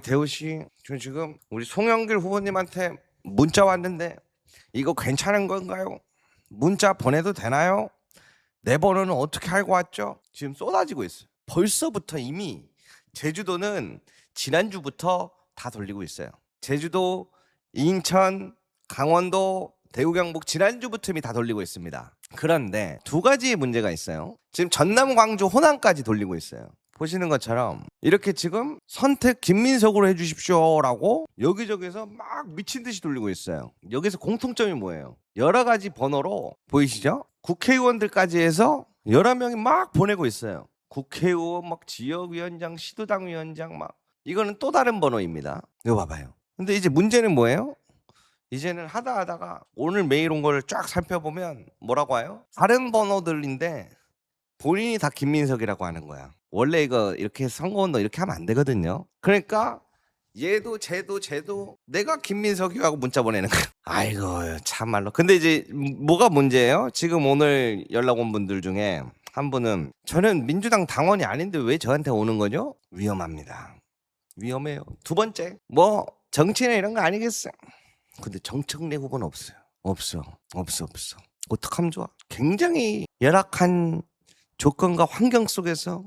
대우 씨, 저 지금 우리 송영길 후보님한테 문자 왔는데 이거 괜찮은 건가요? 문자 보내도 되나요? 내 번호는 어떻게 알고 왔죠? 지금 쏟아지고 있어요. 벌써부터 이미 제주도는 지난주부터 다 돌리고 있어요. 제주도, 인천, 강원도, 대구, 경북 지난주부터 이미 다 돌리고 있습니다. 그런데 두 가지 문제가 있어요. 지금 전남, 광주, 호남까지 돌리고 있어요. 보시는 것처럼 이렇게 지금 선택 김민석으로 해주십시오라고 여기저기서 막 미친 듯이 돌리고 있어요. 여기서 공통점이 뭐예요? 여러 가지 번호로 보이시죠? 국회의원들까지 해서 여러 명이 막 보내고 있어요. 국회의원, 막 지역위원장, 시도당 위원장, 막 이거는 또 다른 번호입니다. 이거 봐봐요. 근데 이제 문제는 뭐예요? 이제는 하다가 오늘 메일 온 거를 쫙 살펴보면 뭐라고 해요? 다른 번호들인데 본인이 다 김민석이라고 하는 거야. 원래 이거 이렇게 선거운동 이렇게 하면 안 되거든요. 그러니까 얘도 쟤도 내가 김민석이라고 하고 문자 보내는 거야. 아이고 참말로. 근데 이제 뭐가 문제예요? 지금 오늘 연락 온 분들 중에 한 분은 저는 민주당 당원이 아닌데 왜 저한테 오는 거죠? 위험합니다. 위험해요. 두 번째, 뭐 정치나 이런 거 아니겠어요? 근데 정청래 후보는 없어요. 없어. 어떡하면 좋아? 굉장히 열악한 조건과 환경 속에서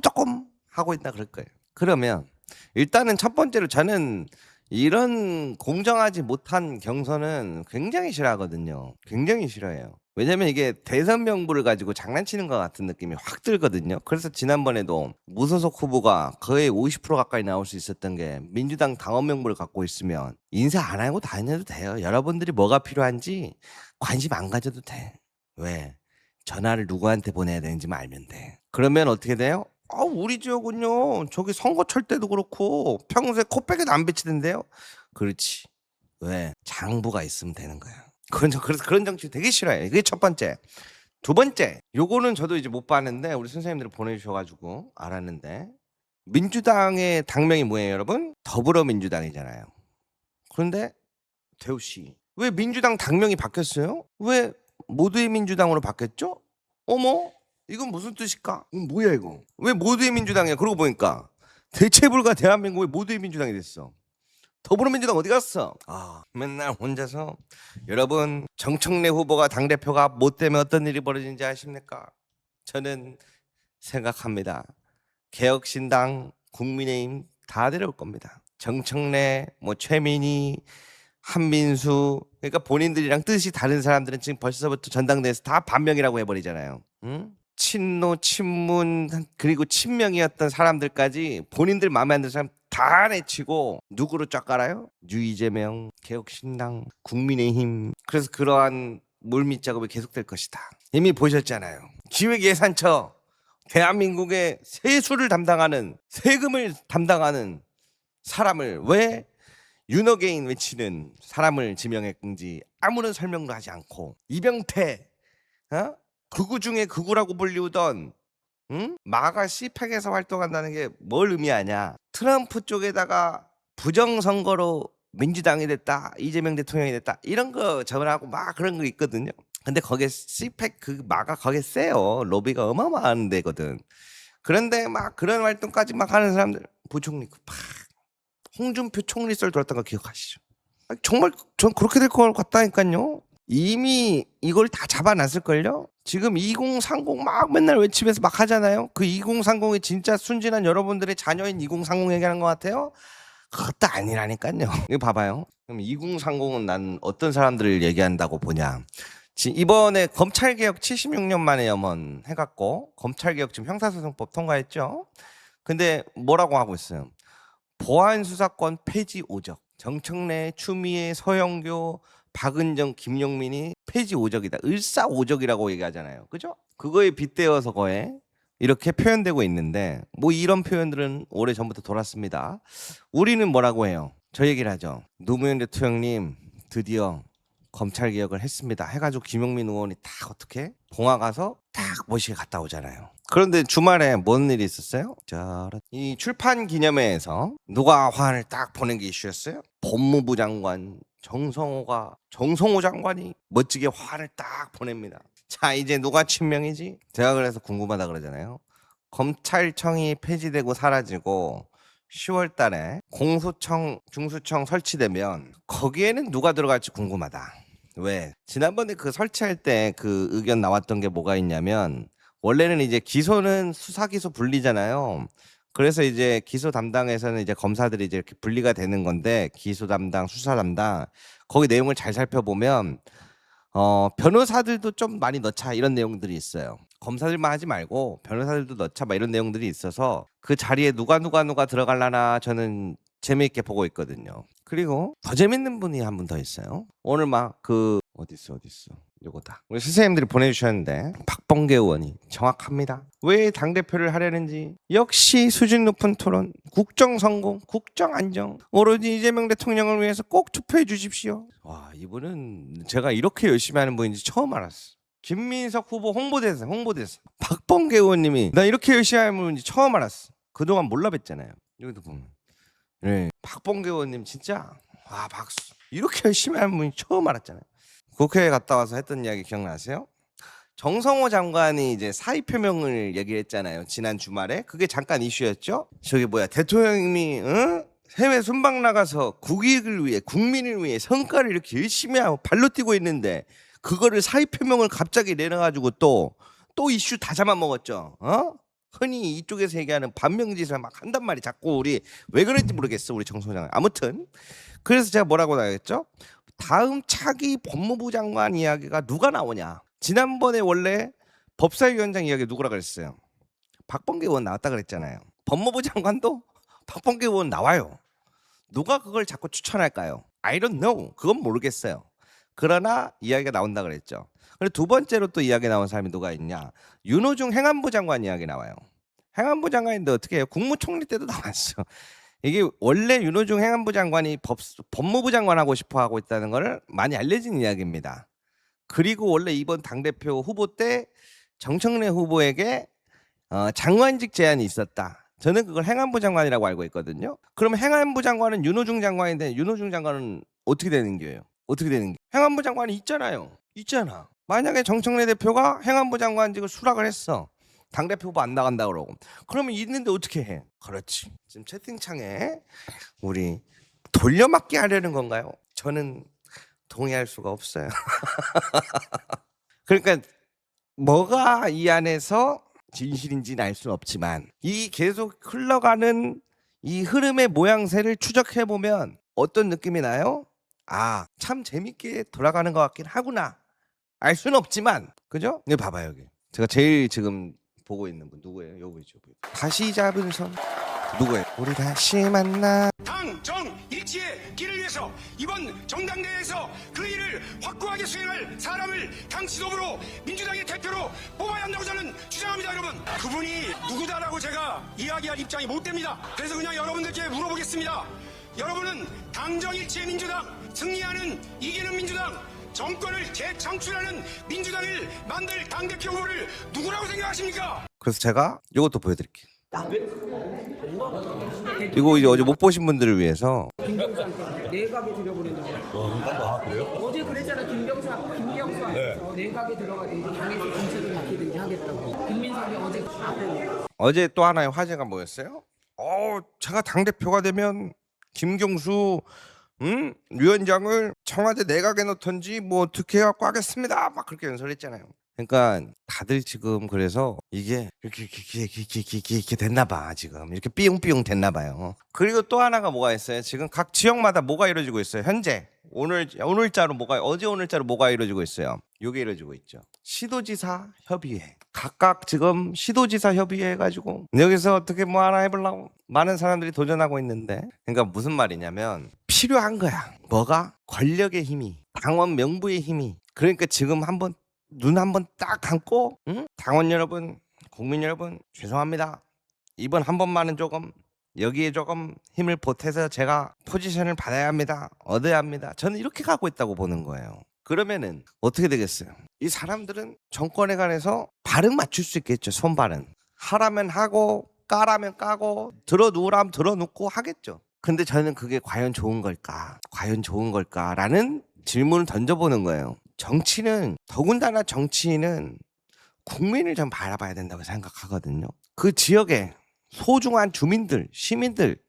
조금 하고 있다 그럴 거예요. 그러면 일단은 첫 번째로 저는 이런 공정하지 못한 경선은 굉장히 싫어하거든요. 굉장히 싫어해요. 왜냐면 이게 대선 명부를 가지고 장난치는 것 같은 느낌이 확 들거든요. 그래서 지난번에도 무소속 후보가 거의 50% 가까이 나올 수 있었던 게 민주당 당원 명부를 갖고 있으면 인사 안 하고 다녀도 돼요. 여러분들이 뭐가 필요한지 관심 안 가져도 돼. 왜? 전화를 누구한테 보내야 되는지만 알면 돼. 그러면 어떻게 돼요? 우리 지역은요, 저기 선거철 때도 그렇고 평소에 코빼기도 안 비치던데요. 그렇지. 왜? 장부가 있으면 되는 거야. 그래서 그런 정치 되게 싫어요. 이게 첫 번째. 두 번째, 요거는 저도 이제 못 봤는데 우리 선생님들이 보내주셔가지고 알았는데, 민주당의 당명이 뭐예요, 여러분? 더불어민주당이잖아요. 그런데 대우 씨, 왜 민주당 당명이 바뀌었어요? 왜 모두의 민주당으로 바뀌었죠? 어머, 이건 무슨 뜻일까? 뭐야 이거? 왜 모두의 민주당이야? 그러고 보니까 대체불가 대한민국의 모두의 민주당이 됐어. 더불어민주당 어디 갔어? 맨날 혼자서. 여러분, 정청래 후보가 당대표가 못 되면 어떤 일이 벌어지는지 아십니까? 저는 생각합니다. 개혁신당, 국민의힘 다 데려올 겁니다. 정청래, 뭐 최민희, 한민수, 그러니까 본인들이랑 뜻이 다른 사람들은 지금 벌써부터 전당대회에서 다 반명이라고 해버리잖아요. 응? 친노, 친문, 그리고 친명이었던 사람들까지 본인들 마음에 안 드는 사람 다 내치고 누구로 쫙 깔아요? 이재명, 개혁신당, 국민의힘. 그래서 그러한 물밑 작업이 계속될 것이다. 이미 보셨잖아요. 기획예산처 대한민국의 세수를 담당하는, 세금을 담당하는 사람을 왜 윤어게인 외치는 사람을 지명했는지 아무런 설명도 하지 않고, 이병태, 극우 중에 극우라고 불리우던 마가 시팩에서 활동한다는 게 뭘 의미하냐? 트럼프 쪽에다가 부정선거로 민주당이 됐다, 이재명 대통령이 됐다, 이런 거 전하고 막 그런 거 있거든요. 근데 거기에 시팩 그 마가 거기에 세요. 로비가 어마어마한 데거든. 그런데 막 그런 활동까지 막 하는 사람들, 부총리 팍 홍준표 총리 썰 들었던 거 기억하시죠? 정말 전 그렇게 될 것 같다니까요. 이미 이걸 다 잡아놨을걸요? 지금 2030 막 맨날 외치면서 막 하잖아요. 그 2030이 진짜 순진한 여러분들의 자녀인 2030 얘기하는 것 같아요? 그것도 아니라니까요. 이거 봐봐요. 그럼 2030은 난 어떤 사람들을 얘기한다고 보냐. 이번에 검찰개혁 76년 만에 염원 해갖고 검찰개혁 지금 형사소송법 통과했죠. 근데 뭐라고 하고 있어요? 보안수사권 폐지 오적. 정청래, 추미애, 서영교, 박은정, 김용민이 폐지 오적이다. 을사오적이라고 얘기하잖아요. 그죠? 그거에 빗대어서 거에 이렇게 표현되고 있는데, 뭐 이런 표현들은 오래전부터 돌았습니다. 우리는 뭐라고 해요? 저 얘기를 하죠. 노무현 대통령님 드디어 검찰개혁을 했습니다 해가지고 김용민 의원이 딱 어떻게 봉화 가서 딱 모시게 갔다 오잖아요. 그런데 주말에 뭔 일이 있었어요? 이 출판 기념회에서 누가 화환을 딱 보낸 게 이슈였어요? 법무부 장관 정성호 장관이 멋지게 화환을 딱 보냅니다. 자, 이제 누가 친명이지? 제가 그래서 궁금하다 그러잖아요. 검찰청이 폐지되고 사라지고 10월 달에 공수청, 중수청 설치되면 거기에는 누가 들어갈지 궁금하다. 왜? 지난번에 그 설치할 때 그 의견 나왔던 게 뭐가 있냐면 원래는 이제 기소는 수사 기소 분리잖아요. 그래서 이제 기소 담당에서는 이제 검사들이 이제 이렇게 분리가 되는 건데 기소 담당, 수사 담당 거기 내용을 잘 살펴보면 변호사들도 좀 많이 넣자 이런 내용들이 있어요. 검사들만 하지 말고 변호사들도 넣자 막 이런 내용들이 있어서 그 자리에 누가 들어갈라나 저는 재미있게 보고 있거든요. 그리고 더 재밌는 분이 한 분 더 있어요. 오늘 막 그 어디 있어 요거다. 우리 선생님들이 보내주셨는데 박범계 의원이 정확합니다. 왜 당대표를 하려는지 역시 수준 높은 토론, 국정 성공, 국정 안정, 오로지 이재명 대통령을 위해서 꼭 투표해 주십시오. 와, 이분은 제가 이렇게 열심히 하는 분인지 처음 알았어. 김민석 후보 홍보대사 박범계 의원님이 나 이렇게 열심히 하는 분인지 처음 알았어. 그동안 몰라 뵀잖아요. 여기도 보면 네, 박범계 의원님 진짜 와 박수. 이렇게 열심히 하는 분이 처음 알았잖아요. 국회에 갔다 와서 했던 이야기 기억나세요? 정성호 장관이 이제 사의 표명을 얘기했잖아요. 지난 주말에 그게 잠깐 이슈였죠. 저기 뭐야 대통령님이 해외 순방 나가서 국익을 위해 국민을 위해 성과를 이렇게 열심히 하고 발로 뛰고 있는데 그거를 사의 표명을 갑자기 내놔가지고 또 이슈 다 잡아먹었죠. 흔히 이쪽에서 얘기하는 반명짓을 막 한단 말이 자꾸 우리 왜 그런지 모르겠어 우리 정성호 장관. 아무튼 그래서 제가 뭐라고 나왔죠? 다음 차기 법무부 장관 이야기가 누가 나오냐. 지난번에 원래 법사위원장 이야기 누구라 그랬어요? 박범계 의원 나왔다 그랬잖아요. 법무부 장관도 박범계 의원 나와요. 누가 그걸 자꾸 추천할까요? I don't know. 그건 모르겠어요. 그러나 이야기가 나온다 그랬죠. 그리고 두 번째로 또 이야기 나온 사람이 누가 있냐. 윤호중 행안부 장관 이야기 나와요. 행안부 장관인데 어떻게 해요? 국무총리 때도 나왔어. 이게 원래 윤호중 행안부 장관이 법무부 장관 하고 싶어 하고 있다는 걸 많이 알려진 이야기입니다. 그리고 원래 이번 당대표 후보 때 정청래 후보에게 장관직 제안이 있었다. 저는 그걸 행안부 장관이라고 알고 있거든요. 그럼 행안부 장관은 윤호중 장관인데 윤호중 장관은 어떻게 되는 거예요? 어떻게 되는 게? 행안부 장관이 있잖아요. 있잖아. 만약에 정청래 대표가 행안부 장관직을 수락을 했어. 당대표 후보 안 나간다 그러고 그러면 있는데 어떻게 해? 그렇지. 지금 채팅창에 우리 돌려막기 하려는 건가요? 저는 동의할 수가 없어요. 그러니까 뭐가 이 안에서 진실인지는 알 수는 없지만 이 계속 흘러가는 이 흐름의 모양새를 추적해 보면 어떤 느낌이 나요? 아, 참 재밌게 돌아가는 것 같긴 하구나. 알 수는 없지만 그죠? 네, 봐봐요 여기. 제가 제일 지금 보고 있는 분 누구예요? 여기죠. 다시 잡은 손 누구예요? 우리 다시 만나. 당, 정, 일치의 길을 위해서 이번 정당대회에서 그 일을 확고하게 수행할 사람을 당 지도부로 민주당의 대표로 뽑아야 한다고 저는 주장합니다. 여러분, 그분이 누구다라고 제가 이야기할 입장이 못 됩니다. 그래서 그냥 여러분들께 물어보겠습니다. 여러분은 당정일치의 민주당, 승리하는 이기는 민주당, 정권을 재창출하는 민주당을 만들 당대표 후보를 누구라고 생각하십니까? 그래서 제가 이것도 보여드릴게요. 이거 이제 어제 못 보신 분들을 위해서 김경수한테 내각에 들여보낸다고. 그래요? 어제 그랬잖아. 김경수 앞에서 내각에 들어가서 이제 당에서 정책을 맡기든지 하겠다고. 김민석이 어제 앞에. 어제 또 하나의 화제가 뭐였어요? 제가 당대표가 되면 김경수 위원장을 청와대 내각에 넣던지 뭐 어떻게 해갖고 하겠습니다. 막 그렇게 연설했잖아요. 그러니까 다들 지금 그래서 이게 이렇게 됐나 봐. 지금 이렇게 삐용삐용 됐나 봐요. 그리고 또 하나가 뭐가 있어요? 지금 각 지역마다 뭐가 이루어지고 있어요? 현재 오늘자로 어제 오늘자로 뭐가 이루어지고 있어요? 요게 이루어지고 있죠. 시도지사 협의회. 각각 지금 시도지사 협의회 해가지고 여기서 어떻게 뭐 하나 해보려고 많은 사람들이 도전하고 있는데, 그러니까 무슨 말이냐면 필요한 거야. 뭐가? 권력의 힘이, 당원 명부의 힘이. 그러니까 지금 눈 한번 딱 감고 당원 여러분, 국민 여러분 죄송합니다. 이번 한 번만은 조금 여기에 조금 힘을 보태서 제가 포지션을 받아야 합니다. 얻어야 합니다. 저는 이렇게 가고 있다고 보는 거예요. 그러면은 어떻게 되겠어요? 이 사람들은 정권에 관해서 발응 맞출 수 있겠죠. 손발은. 하라면 하고 까라면 까고 들어누우라면 들어눕고 하겠죠. 근데 저는 그게 과연 좋은 걸까? 과연 좋은 걸까라는 질문을 던져보는 거예요. 정치는, 더군다나 정치인은 국민을 좀 바라봐야 된다고 생각하거든요. 그 지역에 소중한 주민들, 시민들,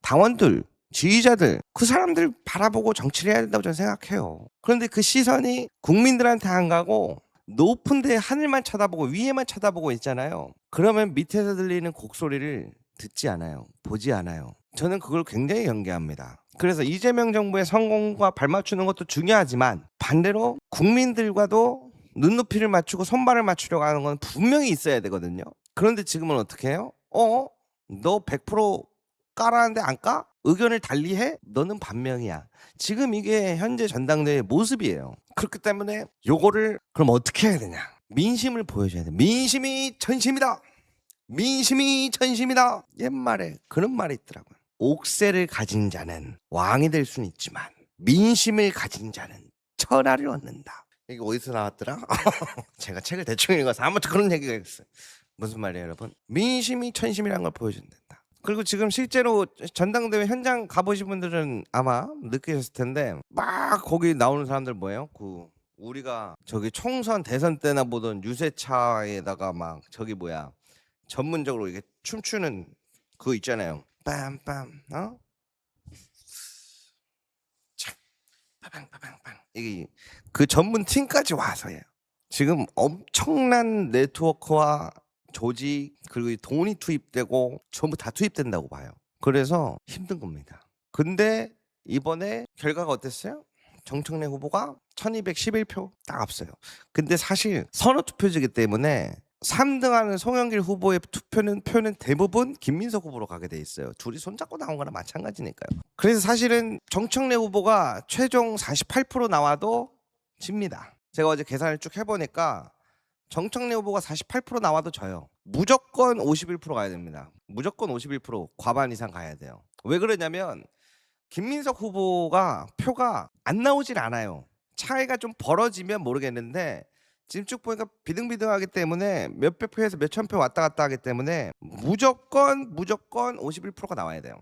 당원들, 지지자들, 그 사람들 바라보고 정치를 해야 된다고 저는 생각해요. 그런데 그 시선이 국민들한테 안 가고 높은 데 하늘만 쳐다보고 위에만 쳐다보고 있잖아요. 그러면 밑에서 들리는 곡소리를 듣지 않아요. 보지 않아요. 저는 그걸 굉장히 경계합니다. 그래서 이재명 정부의 성공과 발맞추는 것도 중요하지만 반대로 국민들과도 눈높이를 맞추고 손발을 맞추려고 하는 건 분명히 있어야 되거든요. 그런데 지금은 어떻게 해요? 너 100% 까라는데 안 까? 의견을 달리해? 너는 반명이야. 지금 이게 현재 전당대회 모습이에요. 그렇기 때문에 요거를 그럼 어떻게 해야 되냐? 민심을 보여줘야 돼. 민심이 천심이다. 민심이 천심이다. 옛말에 그런 말이 있더라고요. 옥새를 가진 자는 왕이 될 수는 있지만 민심을 가진 자는 천하를 얻는다. 이게 어디서 나왔더라? 제가 책을 대충 읽어서 아무튼 그런 얘기가 있어요. 무슨 말이에요, 여러분? 민심이 천심이라는 걸 보여준단다. 그리고 지금 실제로 전당대회 현장 가보신 분들은 아마 느끼셨을 텐데 막 거기 나오는 사람들 뭐예요? 우리가 저기 총선 대선 때나 보던 유세차에다가 막 저기 뭐야 전문적으로 이게 춤추는 그거 있잖아요. 빰빰 빠방빠방빵 이게 그 전문 팀까지 와서요. 지금 엄청난 네트워크와 조직 그리고 돈이 투입되고 전부 다 투입된다고 봐요. 그래서 힘든 겁니다. 근데 이번에 결과가 어땠어요? 정청래 후보가 1211표 딱 앞서요. 근데 사실 선호투표제이기 때문에 3등하는 송영길 후보의 표는 대부분 김민석 후보로 가게 돼 있어요. 둘이 손잡고 나온 거나 마찬가지니까요. 그래서 사실은 정청래 후보가 최종 48% 나와도 집니다. 제가 어제 계산을 쭉 해보니까 정청래 후보가 48% 나와도 져요. 무조건 51% 가야 됩니다. 무조건 51% 과반 이상 가야 돼요. 왜 그러냐면 김민석 후보가 표가 안 나오질 않아요. 차이가 좀 벌어지면 모르겠는데 지금 쭉 보니까 비등비등하기 때문에 몇백 표에서 몇천 표 왔다 갔다 하기 때문에 무조건 51%가 나와야 돼요.